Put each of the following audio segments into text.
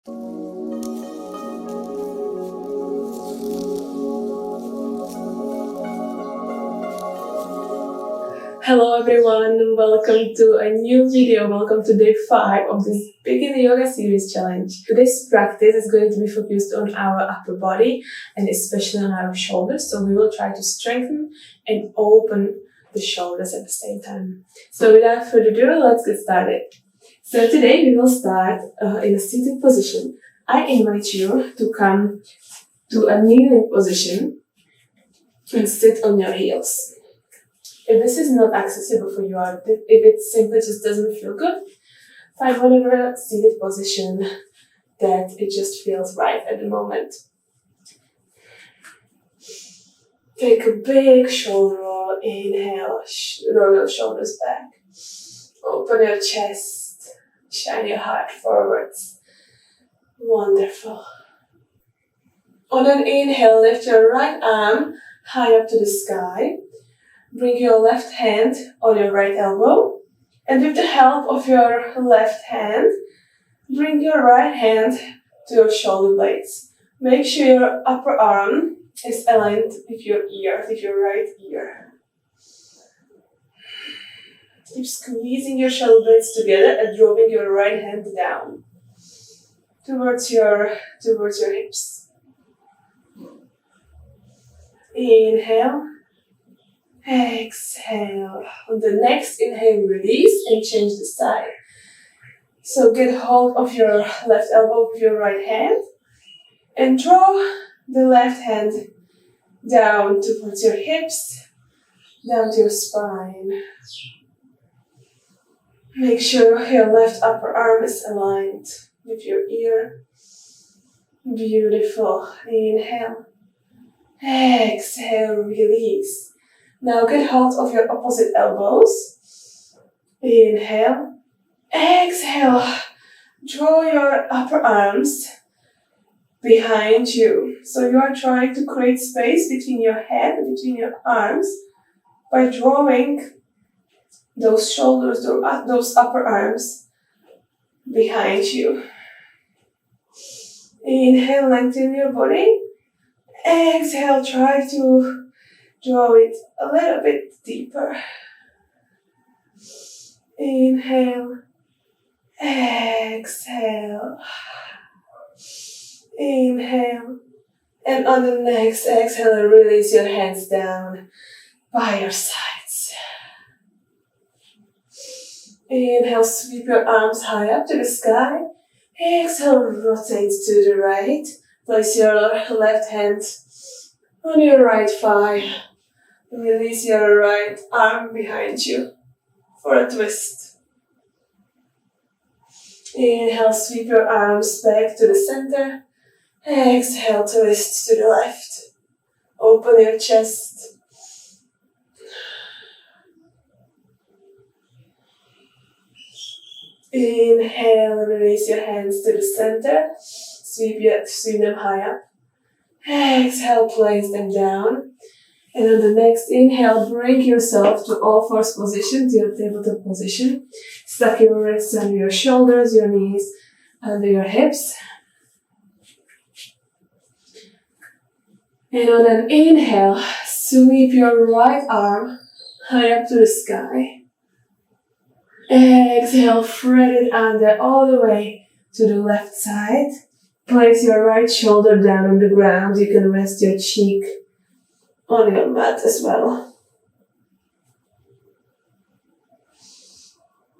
Hello everyone, welcome to a new video. Welcome to day 5 of this Begin Yoga Series challenge. Today's practice is going to be focused on our upper body and especially on our shoulders. So we will try to strengthen and open the shoulders at the same time. So without further ado, let's get started. So today we will start in a seated position. I invite you to come to a kneeling position and sit on your heels. If this is not accessible for you, or if it simply just doesn't feel good, find whatever seated position that it just feels right at the moment. Take a big shoulder roll, inhale, roll your shoulders back. Open your chest, shine your heart forwards. Wonderful. On an inhale, lift your right arm high up to the sky. Bring your left hand on your right elbow, and with the help of your left hand, bring your right hand to your shoulder blades. Make sure your upper arm is aligned with your ear, with your right ear. Keep squeezing your shoulder blades together and drawing your right hand down towards your hips. Inhale. Exhale. On the next inhale, release and change the side. So get hold of your left elbow with your right hand and draw the left hand down towards your hips, down to your spine. Make sure your left upper arm is aligned with your ear. Beautiful. Inhale. Exhale, release. Now get hold of your opposite elbows. Inhale. Exhale. Draw your upper arms behind you. So you are trying to create space between your head and between your arms by drawing those shoulders, those upper arms behind you. Inhale, lengthen your body. Exhale, try to draw it a little bit deeper. Inhale. Exhale. Inhale. And on the next exhale, release your hands down by your sides. Inhale, sweep your arms high up to the sky. Exhale, rotate to the right. Place your left hand on your right thigh. Release your right arm behind you for a twist. Inhale, sweep your arms back to the center. Exhale, twist to the left. Open your chest. Inhale, release your hands to the center. Sweep them high up. Exhale, place them down. And on the next inhale, bring yourself to all fours position, to your tabletop position. Stack your wrists under your shoulders, your knees under your hips. And on an inhale, sweep your right arm high up to the sky. Exhale, thread it under all the way to the left side. Place your right shoulder down on the ground. You can rest your cheek on your mat as well.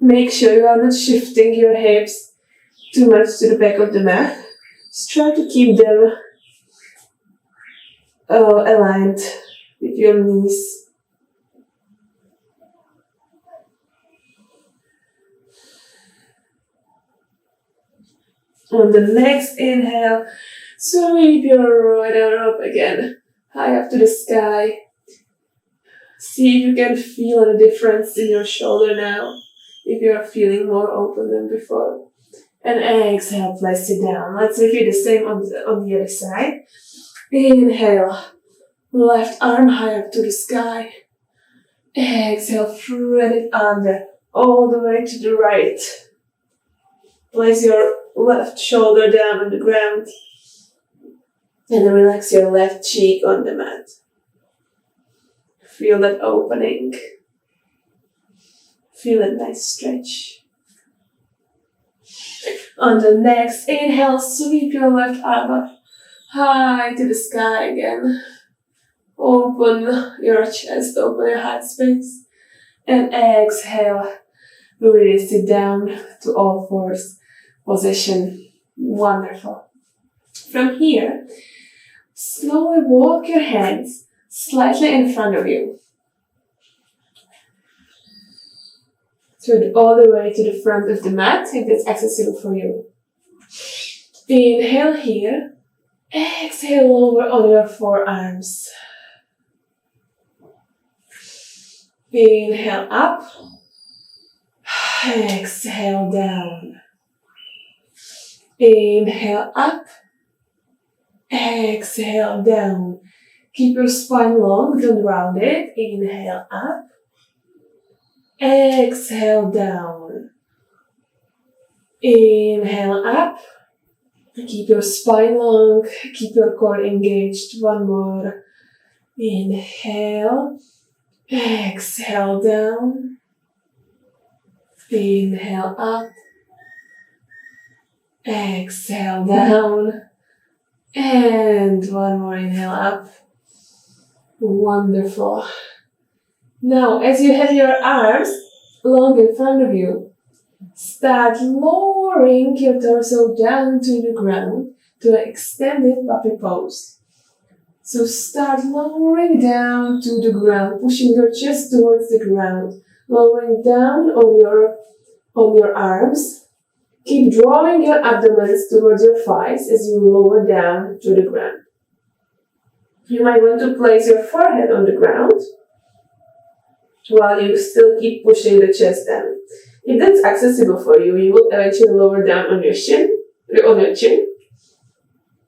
Make sure you are not shifting your hips too much to the back of the mat. Just try to keep them aligned with your knees. On the next inhale, sweep your right arm up again, high up to the sky. See if you can feel a difference in your shoulder now, if you are feeling more open than before. And exhale, place it down. Let's repeat the same on the other side. Inhale, left arm high up to the sky. Exhale, thread it under, all the way to the right. Place your left shoulder down on the ground. And then relax your left cheek on the mat. Feel that opening. Feel that nice stretch. On the next inhale, sweep your left arm up high to the sky again. Open your chest, open your heart space. And exhale, release it down to all fours position. Wonderful. From here, slowly walk your hands slightly in front of you. All the way to the front of the mat, if it's accessible for you. Inhale here. Exhale over on your forearms. Inhale up. Exhale down. Inhale up. Exhale down. Keep your spine long, don't round it. Inhale up. Exhale down. Inhale up. Keep your spine long. Keep your core engaged. One more. Inhale. Exhale down. Inhale up. Exhale down. And one more inhale up. Wonderful. Now, as you have your arms long in front of you, start lowering your torso down to the ground to an extended puppy pose. So start lowering down to the ground, pushing your chest towards the ground, lowering down on your arms. Keep drawing your abdomens towards your thighs as you lower down to the ground. You might want to place your forehead on the ground while you still keep pushing the chest down. If that's accessible for you, you will eventually lower down on your chin.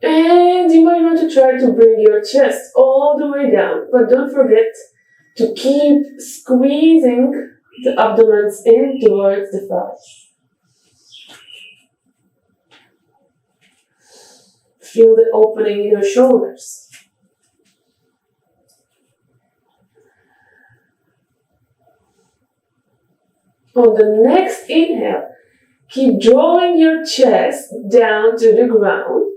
And you might want to try to bring your chest all the way down, but don't forget to keep squeezing the abdomens in towards the thighs. Feel the opening in your shoulders. On the next inhale, keep drawing your chest down to the ground,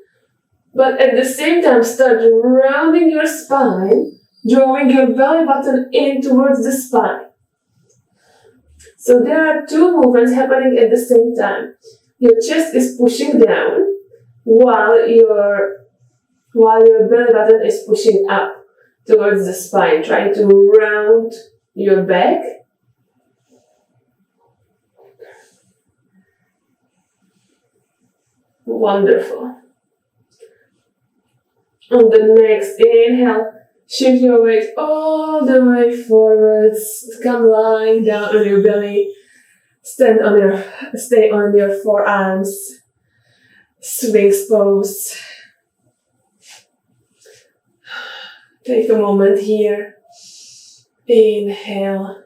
but at the same time start rounding your spine, drawing your belly button in towards the spine. So there are two movements happening at the same time. Your chest is pushing down while your belly button is pushing up towards the spine, trying to round your back. Wonderful. On the next inhale, shift your weight all the way forwards. Come lying down on your belly. Stay on your forearms. Sphinx pose. Take a moment here. Inhale.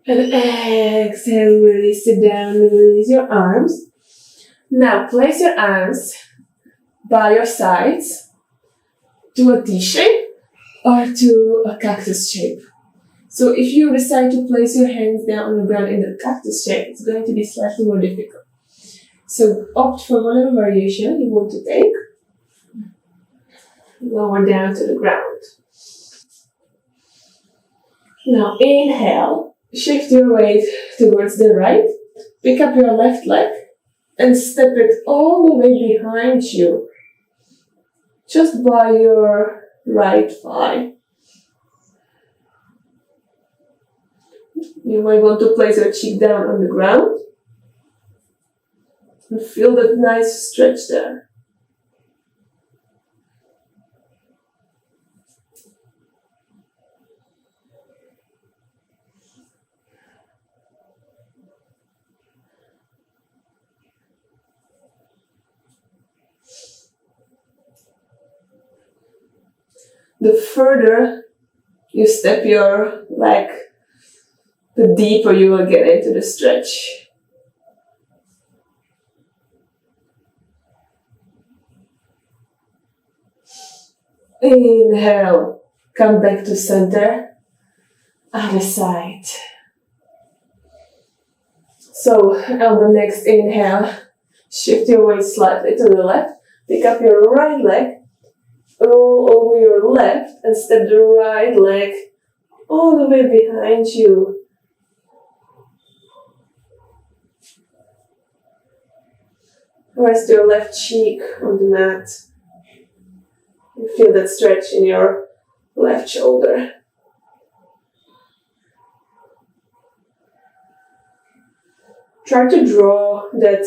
And exhale, release it down, release your arms. Now place your arms by your sides to a T shape or to a cactus shape. So if you decide to place your hands down on the ground in the cactus shape, it's going to be slightly more difficult. So opt for whatever variation you want to take. Lower down to the ground. Now inhale, shift your weight towards the right, pick up your left leg and step it all the way behind you, just by your right thigh. You might want to place your cheek down on the ground and feel that nice stretch there. The further you step your leg, the deeper you will get into the stretch. Inhale, come back to center. Other side. So on the next inhale, shift your weight slightly to the left. Pick up your right leg, roll over your left, and step the right leg all the way behind you. Rest your left cheek on the mat. You feel that stretch in your left shoulder. Try to draw that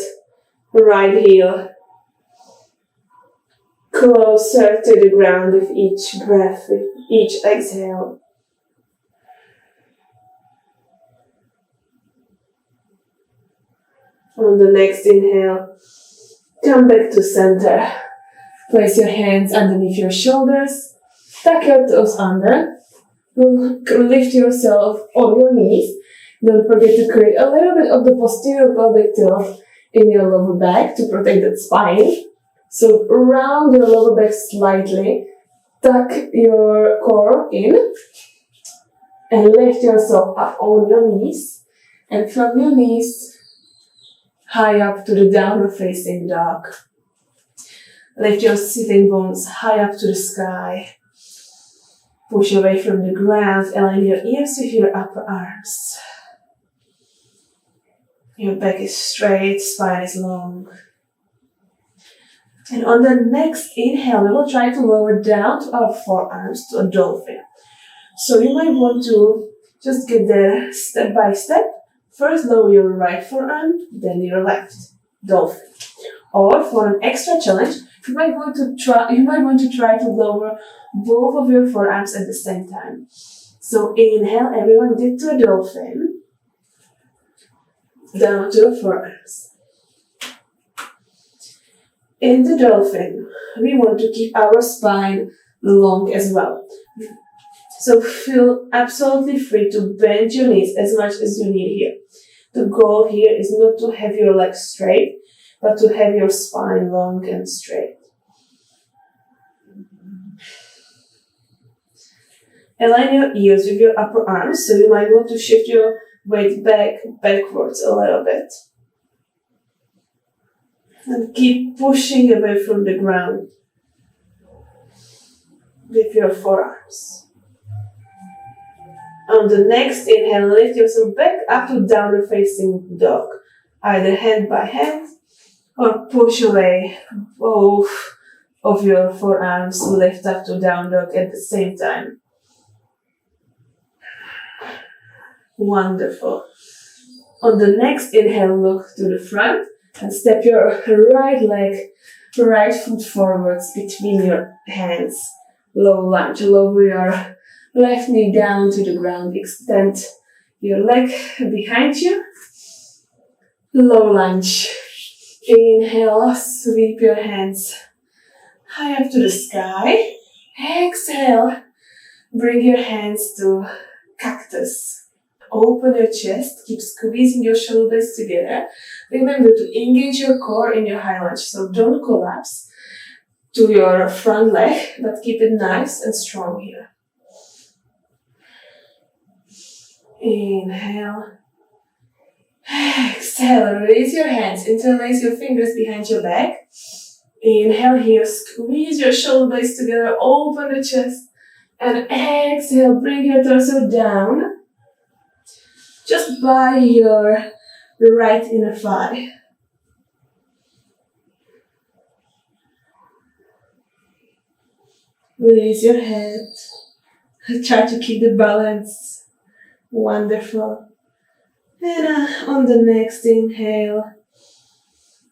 right heel closer to the ground with each breath, with each exhale. On the next inhale, come back to center. Place your hands underneath your shoulders. Tuck your toes under. Lift yourself on your knees. Don't forget to create a little bit of the posterior pelvic tilt in your lower back to protect that spine. So round your lower back slightly. Tuck your core in. And lift yourself up on your knees. And from your knees, high up to the downward facing dog. Lift your sitting bones high up to the sky. Push away from the ground. Align your ears with your upper arms. Your back is straight, spine is long. And on the next inhale, we will try to lower down to our forearms to a dolphin. So you might want to just get there step by step. First lower your right forearm, then your left, dolphin. Or for an extra challenge, you might want to try to lower both of your forearms at the same time. So inhale, everyone get to a dolphin. Down to your forearms. In the dolphin, we want to keep our spine long as well. So feel absolutely free to bend your knees as much as you need here. The goal here is not to have your legs straight, but to have your spine long and straight. Align your ears with your upper arms, so you might want to shift your weight backwards a little bit. And keep pushing away from the ground with your forearms. On the next inhale, lift yourself back up to downward facing dog. Either hand by hand or push away both of your forearms, lift up to down dog at the same time. Wonderful. On the next inhale, look to the front and step your right foot forwards between your hands. Low lunge. Lower your left knee down to the ground. Extend your leg behind you. Low lunge. Inhale, sweep your hands high up to the sky. Exhale, bring your hands to cactus. Open your chest, keep squeezing your shoulders together. Remember to engage your core in your high lunge, so don't collapse to your front leg, but keep it nice and strong here. Inhale. Exhale, raise your hands, interlace your fingers behind your back. Inhale here, squeeze your shoulders together, open the chest. And exhale, bring your torso down. Just by your right inner thigh. Release your head. Try to keep the balance. Wonderful. And on the next inhale,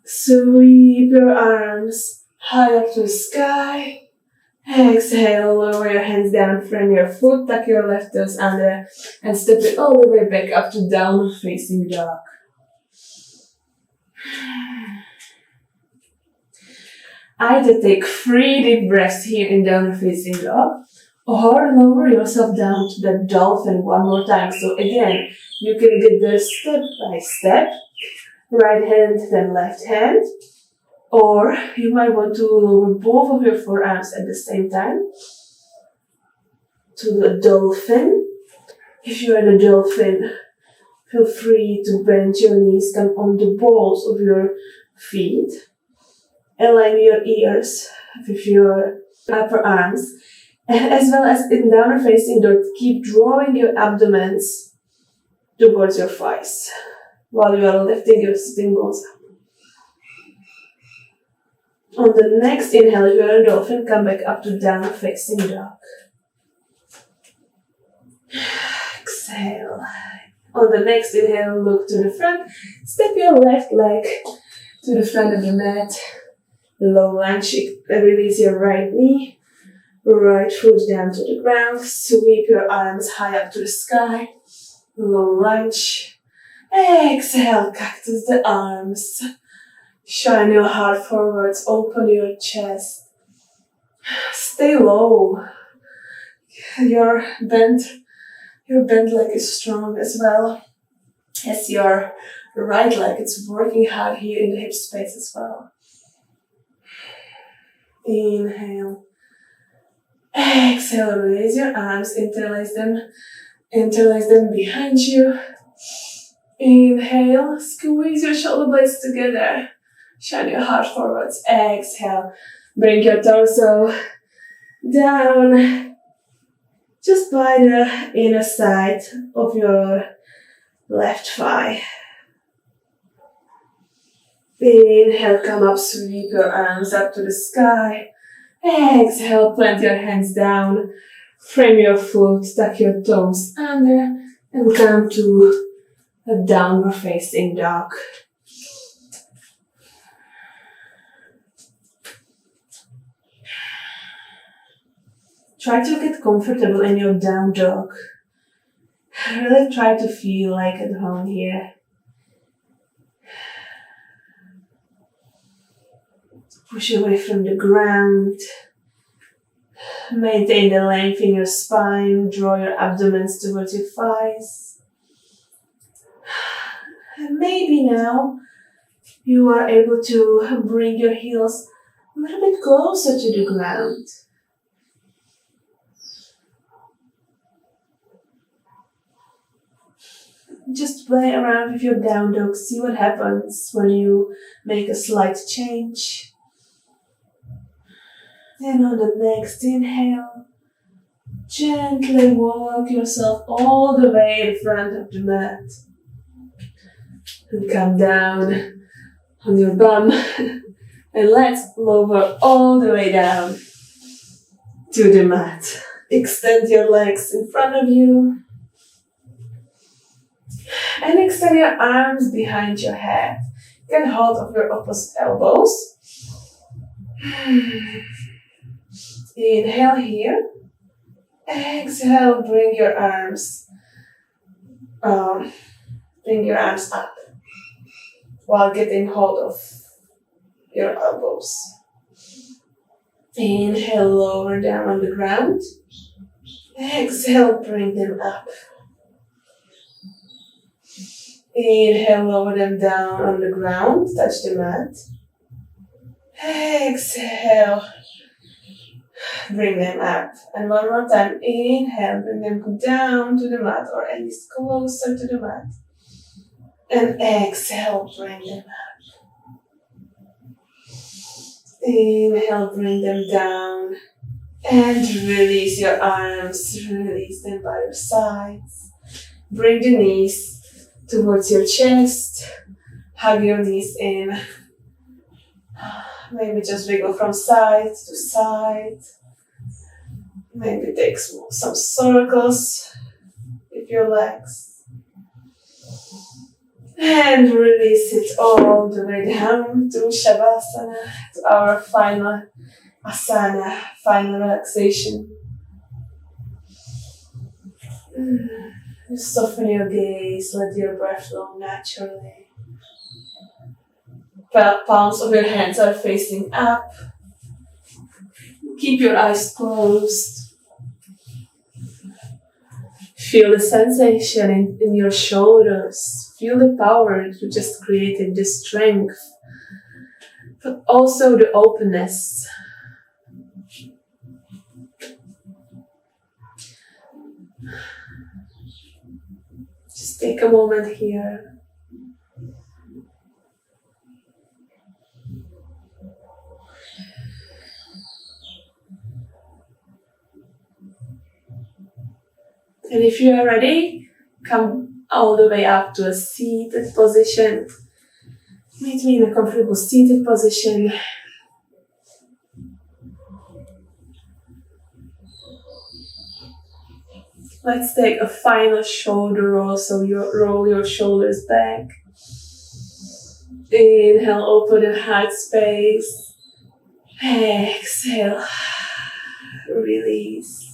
sweep your arms high up to the sky. Exhale, lower your hands down, frame your foot, tuck your left toes under, and step it all the way back up to downward facing dog. Either take 3 deep breaths here in downward facing dog, or lower yourself down to the dolphin one more time. So again, you can get there step by step. Right hand, then left hand. Or you might want to lower both of your forearms at the same time to the dolphin. If you are the dolphin, feel free to bend your knees, come on the balls of your feet. Align your ears with your upper arms. As well as in downward facing dog, keep drawing your abdomens towards your thighs while you are lifting your sitting bones up. On the next inhale, if you are a dolphin, come back up to downward facing dog. Exhale. On the next inhale, look to the front. Step your left leg to the front of the mat. Low lunge, release your right knee. Right foot down to the ground. Sweep your arms high up to the sky. Low lunge. Exhale, cactus the arms. Shine your heart forwards. Open your chest. Stay low. Your bent leg is strong as well as your right leg. It's working hard here in the hip space as well. Inhale. Exhale, release your arms, interlace them behind you. Inhale, squeeze your shoulder blades together. Shine your heart forwards. Exhale, bring your torso down just by the inner side of your left thigh. Inhale, come up, sweep your arms up to the sky. Exhale, plant your hands down, frame your foot, tuck your toes under, and come to a downward facing dog. Try to get comfortable in your down dog. Really try to feel like at home here. Push away from the ground. Maintain the length in your spine. Draw your abdomens towards your thighs. And maybe now you are able to bring your heels a little bit closer to the ground. Just play around with your down dog. See what happens when you make a slight change. And on the next inhale, gently walk yourself all the way in front of the mat. And come down on your bum. And let's lower all the way down to the mat. Extend your legs in front of you. And extend your arms behind your head. Get hold of your opposite elbows. Inhale here. Exhale, bring your arms up while getting hold of your elbows. Inhale, lower down on the ground. Exhale, bring them up. Inhale, lower them down on the ground, touch the mat. Exhale, bring them up. And one more time, inhale, bring them down to the mat or at least closer to the mat. And exhale, bring them up. Inhale, bring them down. And release your arms, release them by your sides. Bring the knees towards your chest, hug your knees in. Maybe just wiggle from side to side. Maybe take some circles with your legs. And release it all the way down to Shavasana, to our final asana, final relaxation. Soften your gaze, let your breath flow naturally. Palms of your hands are facing up. Keep your eyes closed. Feel the sensation in your shoulders. Feel the power that you just created, the strength but also the openness. Just take a moment here. And if you are ready, come all the way up to a seated position. Meet me in a comfortable seated position. Let's take a final shoulder roll, so you roll your shoulders back. Inhale, open the heart space. Exhale, release.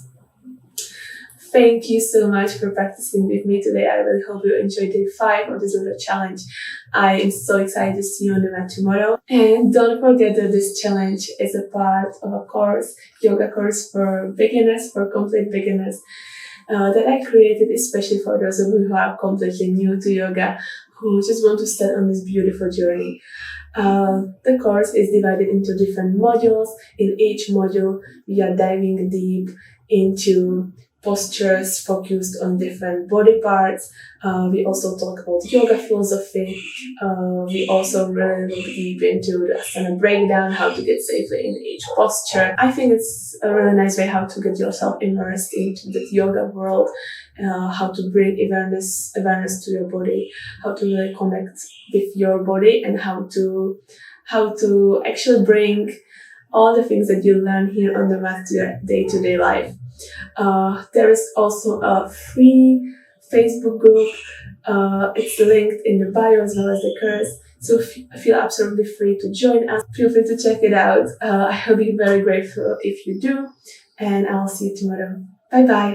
Thank you so much for practicing with me today. I really hope you enjoyed day 5 of this little challenge. I am so excited to see you on the mat tomorrow. And don't forget that this challenge is a part of a course, yoga course for beginners, for complete beginners, that I created especially for those of you who are completely new to yoga, who just want to start on this beautiful journey. The course is divided into different modules. In each module, we are diving deep into postures focused on different body parts. We also talk about yoga philosophy. We also really look deep into the asana breakdown, how to get safely in each posture. I think it's a really nice way how to get yourself immersed into the yoga world, how to bring awareness to your body, how to really connect with your body, and how to actually bring all the things that you learn here on the mat to your day-to-day life. There is also a free Facebook group. It's linked in the bio as well as the course. So feel absolutely free to join us. Feel free to check it out. I will be very grateful if you do. And I'll see you tomorrow. Bye bye.